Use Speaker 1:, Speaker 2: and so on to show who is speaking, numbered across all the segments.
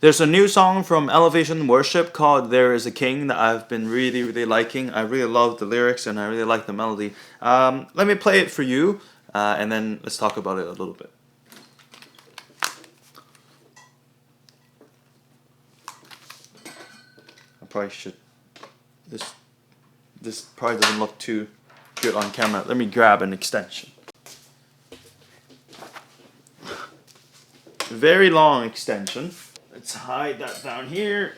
Speaker 1: There's a new song from Elevation Worship called There Is a King that I've been really liking. I really love the lyrics and I really like the melody. Let me play it for you and then let's talk about it a little bit. I probably should... This probably doesn't look too good on camera. Let me grab an extension. Very long extension. Let's hide that down here.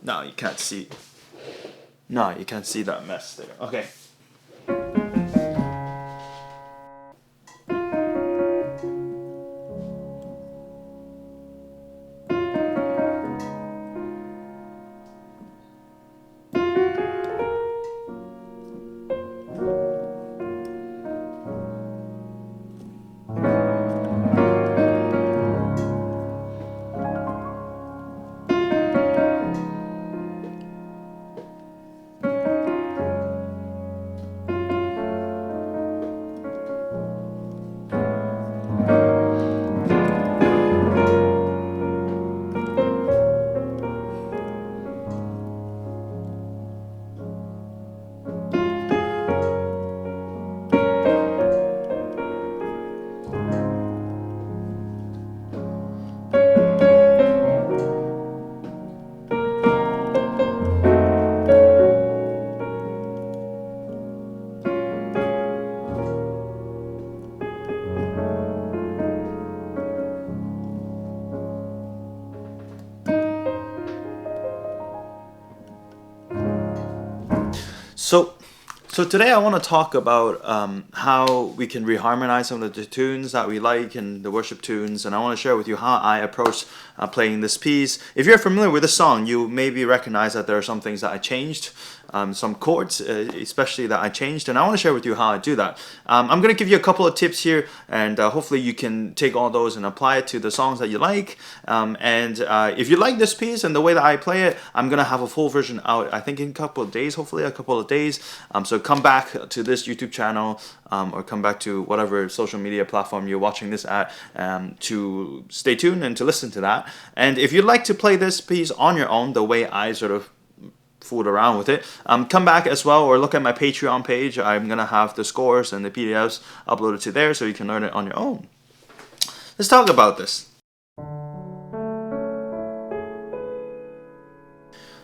Speaker 1: No, you can't see. No, you can't see that mess there. Okay. So today I want to talk about how we can reharmonize some of the tunes that we like and the worship tunes, and I want to share with you how I approach playing this piece. If you're familiar with the song, you maybe recognize that there are some things that I changed, some chords especially that I changed, and I want to share with you how I do that. I'm going to give you a couple of tips here, and hopefully you can take all those and apply it to the songs that you like. And if you like this piece and the way that I play it, I'm going to have a full version out, I think in a couple of days, hopefully a couple of days. So come back to this YouTube channel or come back to whatever social media platform you're watching this at to stay tuned and to listen to that. And if you'd like to play this piece on your own, the way I sort of fooled around with it, come back as well or look at my Patreon page. I'm gonna have the scores and the PDFs uploaded to there so you can learn it on your own. Let's talk about this.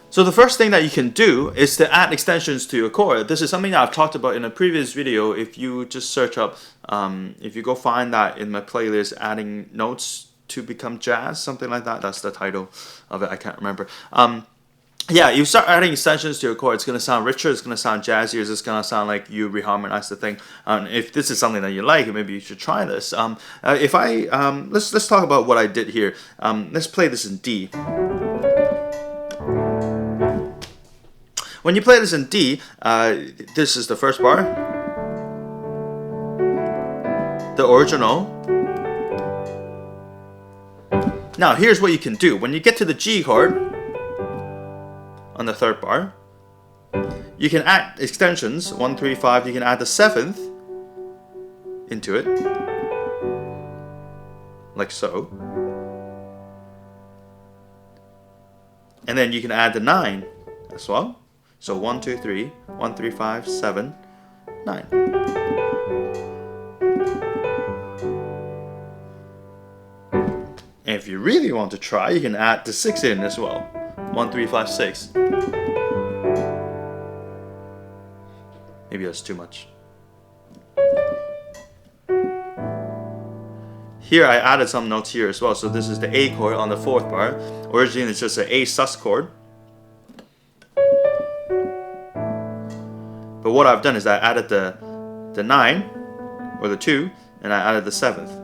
Speaker 1: So the first thing that you can do is to add extensions to your chord. This is something that I've talked about in a previous video. If you just search up, if you go find that in my playlist, adding notes to become jazz, something like that. That's the title of it. I can't remember. Yeah, you start adding extensions to your chord. It's going to sound richer. It's going to sound jazzier. It's going to sound like you reharmonize the thing. If this is something that you like, maybe you should try this. Let's talk about what I did here. Let's play this in D. When you play this in D, this is the first bar, the original. Now here's what you can do. When you get to the G chord on the third bar, you can add extensions, 1, 3, 5. You can add the 7th into it, like so. And then you can add the 9 as well. So 1, 2, 3, 1, 3, 5, 7, 9. And if you really want to try, you can add the 6 in as well. 1, 3, 5, 6. Maybe that's too much. Here I added some notes here as well. So this is the A chord on the 4th bar. Originally it's just an A sus chord. But what I've done is I added the 9 or the 2 and I added the 7th.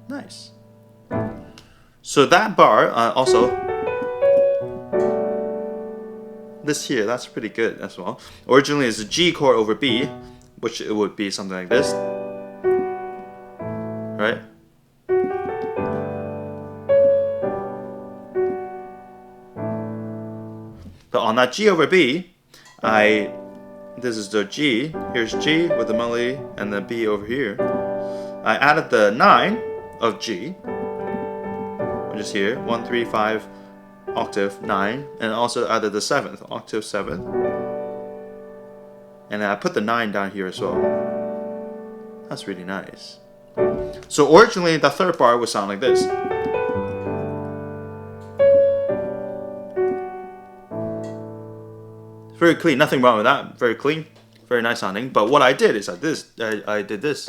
Speaker 1: Nice. So that bar also, this here, that's pretty good as well. Originally it's a G chord over B, which it would be something like this, right? But on that G over B, I This is the G. Here's G with the melody and the B over here. I added the 9 of G, which is here, 1, 3, 5, octave 9, and also added the 7th, octave 7. And I put the 9 down here as well. That's really nice. So originally the third bar would sound like this. Very clean, nothing wrong with that. Very clean, very nice sounding. But what I did is I did this.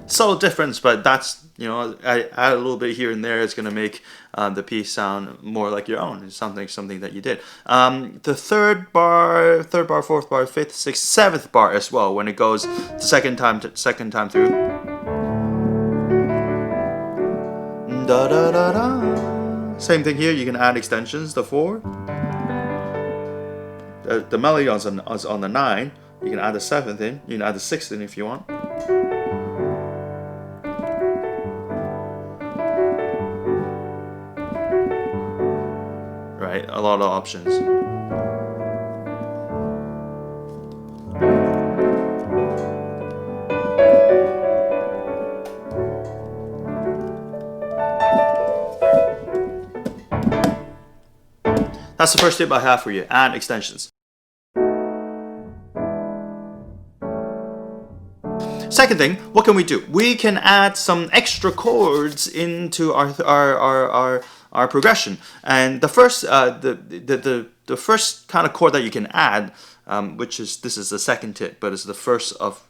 Speaker 1: Subtle difference, but that's, you know, I add a little bit here and there. It's gonna make the piece sound more like your own. It's something that you did. The third bar, fourth bar, fifth, sixth, seventh bar as well. When it goes the second time through. Da, da, da, da. Same thing here. You can add extensions. The 4. The melody is on the 9. You can add the 7th in. You can add the 6th in if you want. Right, a lot of options. That's the first tip I have for you, add extensions. Second thing, what can we do? We can add some extra chords into our progression. And the first the first kind of chord that you can add, this is the second tip, but it's the first of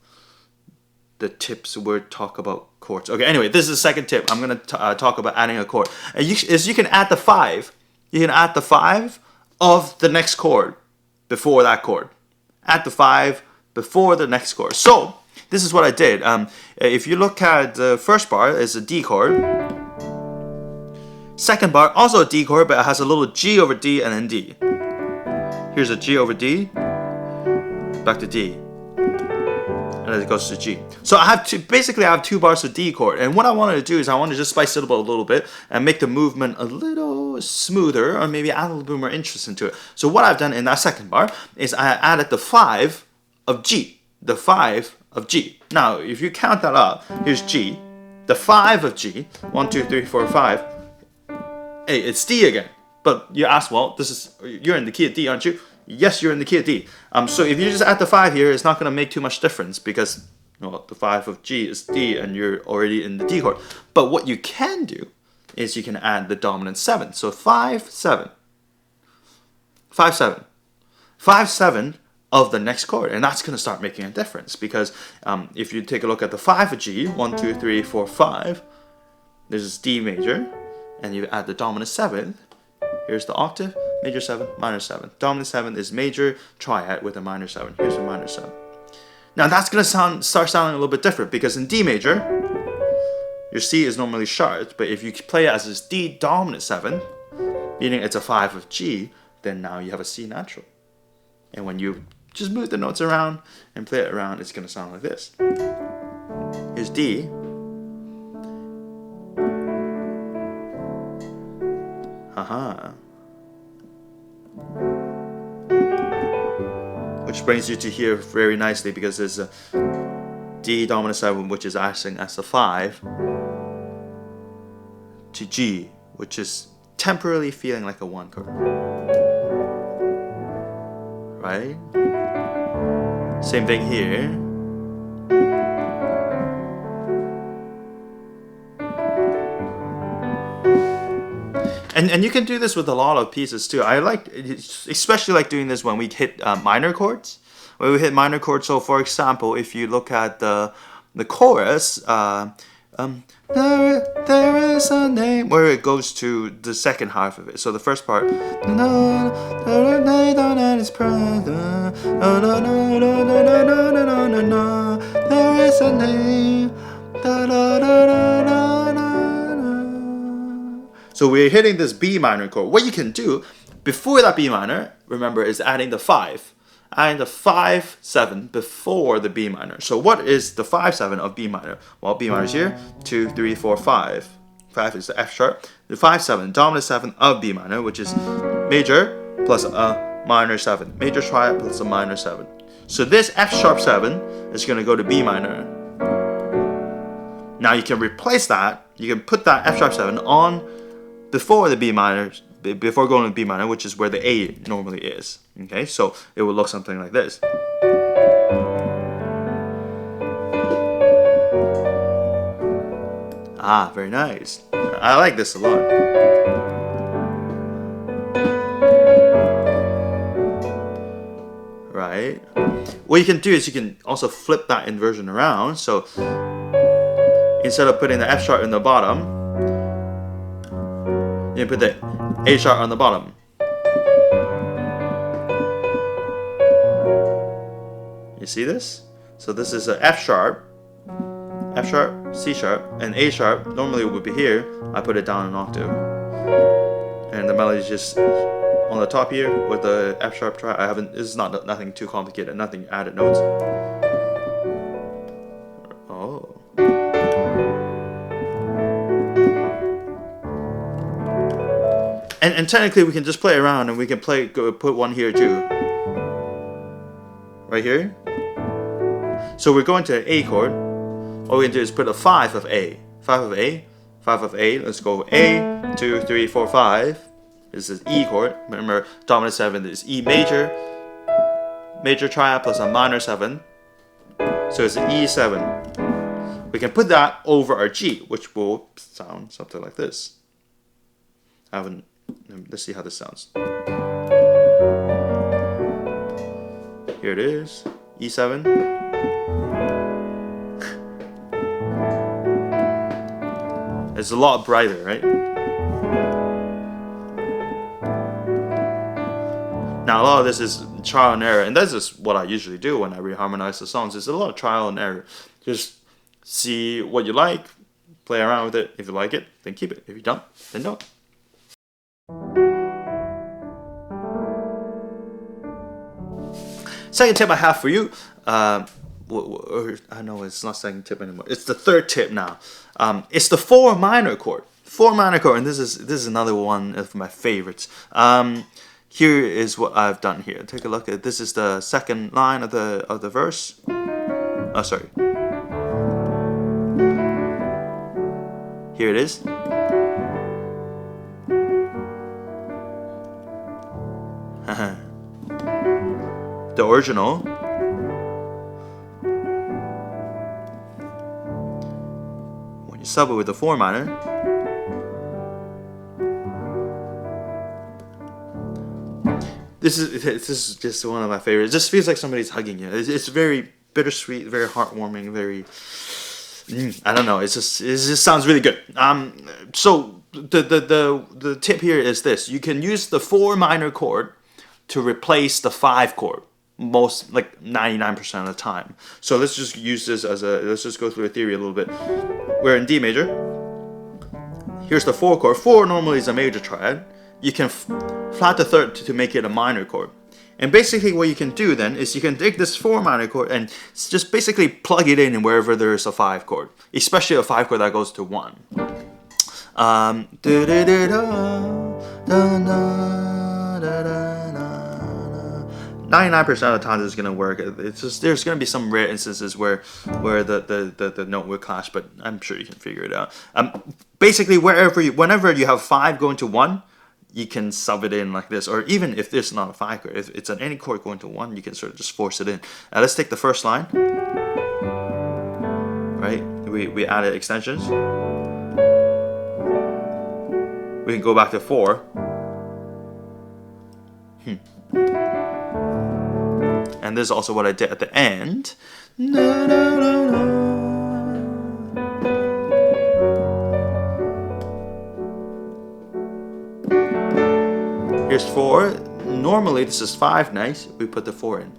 Speaker 1: the tips we're talk about chords. Okay, anyway, this is the second tip. I'm gonna talk about adding a chord. And you can add the 5. You can add the 5 of the next chord before that chord. Add the 5 before the next chord. So this is what I did. If you look at the first bar, it's a D chord. Second bar, also a D chord, but it has a little G over D and then D. Here's a G over D, back to D, and then it goes to G. So I have basically I have 2 bars of D chord, and what I wanted to do is I wanted to just spice it up a little bit and make the movement a little smoother, or maybe add a little bit more interest into it. So what I've done in that second bar is I added the 5 of G, the 5 of G. Now, if you count that up, here's G, the 5 of G, 1, 2, 3, 4, 5. Hey, it's D again. But you ask, well, you're in the key of D, aren't you? Yes, you're in the key of D. So if you just add the 5 here, it's not going to make too much difference because, well, the 5 of G is D and you're already in the D chord. But what you can do is you can add the dominant 7. So 5, 7. 5, 7. 5, 7 of the next chord. And that's going to start making a difference because if you take a look at the 5 of G, 1, 2, 3, 4, 5, this is D major, and you add the dominant 7th. Here's the octave, major 7, minor 7. Dominant 7 is major triad with a minor 7. Here's a minor 7. Now that's going to start sounding a little bit different because in D major, your C is normally sharp, but if you play it as this D dominant 7, meaning it's a 5 of G, then now you have a C natural. And when you just move the notes around and play it around, it's going to sound like this. Here's D. Haha. Which brings you to here very nicely because there's a D dominant 7, which is acting as a 5, to G, which is temporarily feeling like a 1 chord. Right? Same thing here. And you can do this with a lot of pieces too. I especially like doing this when we hit minor chords. When we hit minor chords, so for example, if you look at the chorus, there is a name, where it goes to the second half of it. So the first part, there is a name. So we're hitting this B minor chord. What you can do before that B minor, remember, is adding the 5. Adding the 5, 7 before the B minor. So what is the 5, 7 of B minor? Well, B minor is here. 2, 3, 4, 5. 5 is the F sharp. The 5/7, dominant 7 of B minor, which is major plus a minor 7. Major triad plus a minor 7. So this F sharp 7 is going to go to B minor. Now you can replace that, you can put that F sharp 7 on before the B minor, before going to B minor, which is where the A normally is. Okay, so it will look something like this. Ah, very nice. I like this a lot. Right. What you can do is you can also flip that inversion around. So instead of putting the F sharp in the bottom, you put the A sharp on the bottom. You see this? So this is a F sharp, C sharp, and A sharp. Normally it would be here. I put it down an octave, and the melody is just on the top here with the F sharp tri. I haven't. This is nothing too complicated. Nothing added notes. Oh. And technically we can just play around, and we can put one here too. Right here. So we're going to an A chord. All we can do is put a 5 of A. 5 of A. 5 of A. Let's go A, 2, 3, 4, 5. This is E chord. Remember, dominant 7 is E major. Major triad plus a minor 7. So it's an E7. We can put that over our G, which will sound something like this. Let's see how this sounds. Here it is. E7. It's a lot brighter, right? Now a lot of this is trial and error, and this is what I usually do when I reharmonize the songs. It's a lot of trial and error. Just see what you like, play around with it. If you like it, then keep it. If you don't, then don't. Second tip I have for you, I know it's not second tip anymore. It's the third tip now. It's the 4 minor chord. 4 minor chord, and this is another one of my favorites. Here is what I've done here. Take a look at this. Is the second line of the verse. Oh, sorry. Here it is. The original. When you sub it with the 4 minor, this is just one of my favorites. It just feels like somebody's hugging you. It's very bittersweet, very heartwarming, very I don't know. It just sounds really good. So the tip here is this: you can use the 4 minor chord to replace the 5 chord. Most, like 99% of the time. So let's just use this as let's just go through a theory a little bit. We're in D major. Here's the 4 chord. 4 normally is a major triad. You can flat the third to make it a minor chord. And basically what you can do then is you can take this 4 minor chord and just basically plug it in wherever there's a 5 chord. Especially a 5 chord that goes to 1. 99% of the time this is gonna work. It's just there's gonna be some rare instances where the note will clash, but I'm sure you can figure it out. Basically, whenever you have 5 going to 1, you can sub it in like this, or even if there's not a 5 chord, if it's an any chord going to 1, you can sort of just force it in. Now let's take the first line. Right, we added extensions. We can go back to 4. And this is also what I did at the end. Here's 4. Normally this is 5 nice. We put the 4 in.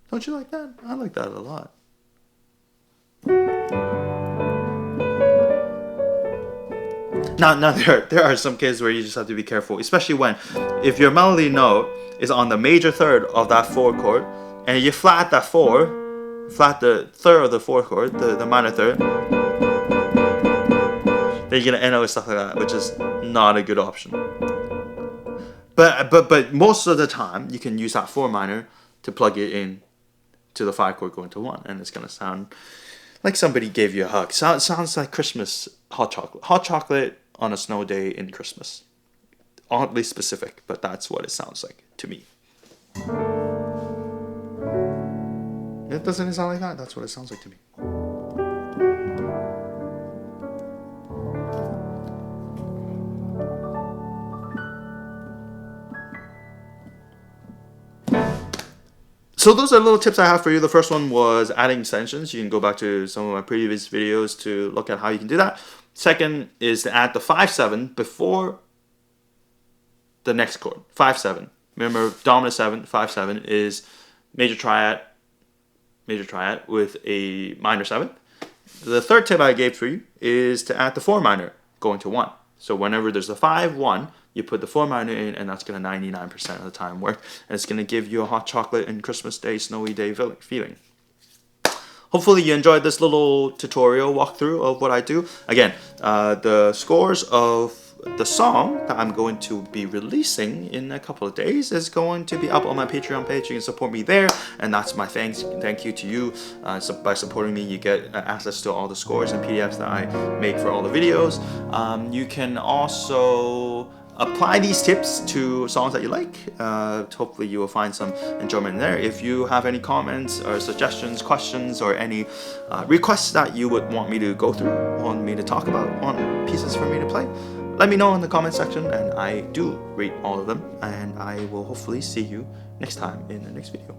Speaker 1: Don't you like that? I like that a lot. Now there are some cases where you just have to be careful, especially if your melody note is on the major third of that 4 chord, and you flat that 4, flat the third or the fourth chord, the minor third, then you're gonna end up with stuff like that, which is not a good option. But most of the time you can use that 4 minor to plug it in to the 5 chord going to 1, and it's gonna sound like somebody gave you a hug. Sounds like Christmas hot chocolate. Hot chocolate on a snow day in Christmas. Oddly specific, but that's what it sounds like to me. Doesn't it sound like that? That's what it sounds like to me. So those are little tips I have for you. The first one was adding extensions. You can go back to some of my previous videos to look at how you can do that. Second is to add the 5/7 before the next chord. 5/7. Remember, dominant 7, 5/7 is major triad with a minor 7. The third tip I gave for you is to add the 4 minor going to 1. So whenever there's a 5/1, you put the 4 minor in, and that's going to 99% of the time work. And it's going to give you a hot chocolate and Christmas Day, snowy day feeling. Hopefully you enjoyed this little tutorial walkthrough of what I do. Again, the scores of the song that I'm going to be releasing in a couple of days is going to be up on my Patreon page. You can support me there, and that's my thank you to you. So by supporting me, you get access to all the scores and PDFs that I make for all the videos. You can also apply these tips to songs that you like. Hopefully you will find some enjoyment there. If you have any comments or suggestions, questions, or any requests that you would want me to go through, want me to talk about, want pieces for me to play, let me know in the comment section, and I do read all of them, and I will hopefully see you next time in the next video.